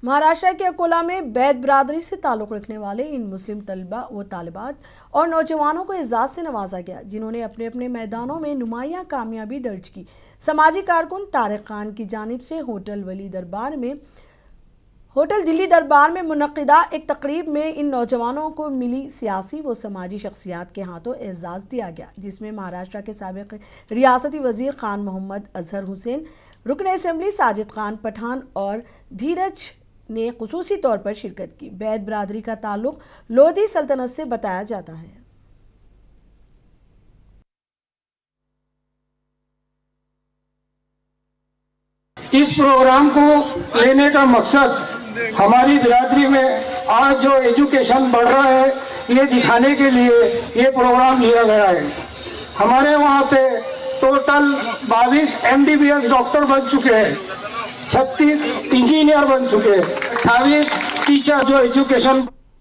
महाराष्ट्र के अकोला में बैद बिरादरी से ताल्लुक़ रखने वाले इन मुस्लिम तलबा व तालिबात और नौजवानों को एजाज़ से नवाजा गया, जिन्होंने अपने अपने मैदानों में नुमायां कामयाबी दर्ज की। समाजी कारकुन तारिक खान की जानिब से होटल दिल्ली दरबार में मुनक्किदा एक तकरीब में इन नौजवानों को मिली सियासी व समाजी शख्सियात के हाथों एजाज़ दिया गया, जिसमें महाराष्ट्र के साबिक़ रियासती वज़ीर खान मोहम्मद अजहर हुसैन, रुकन असेंबली साजिद खान पठान और धीरज ने खुसूसी तौर पर शिरकत की। बैद बिरादरी का ताल्लुक लोधी सल्तनत से बताया जाता है। इस प्रोग्राम को लेने का मकसद हमारी बिरादरी में आज जो एजुकेशन बढ़ रहा है ये दिखाने के लिए ये प्रोग्राम लिया गया है। हमारे वहाँ पे टोटल 22 MBBS डॉक्टर बन चुके हैं, 36 इंजीनियर बन चुके हैं, 28 टीचर जो एजुकेशन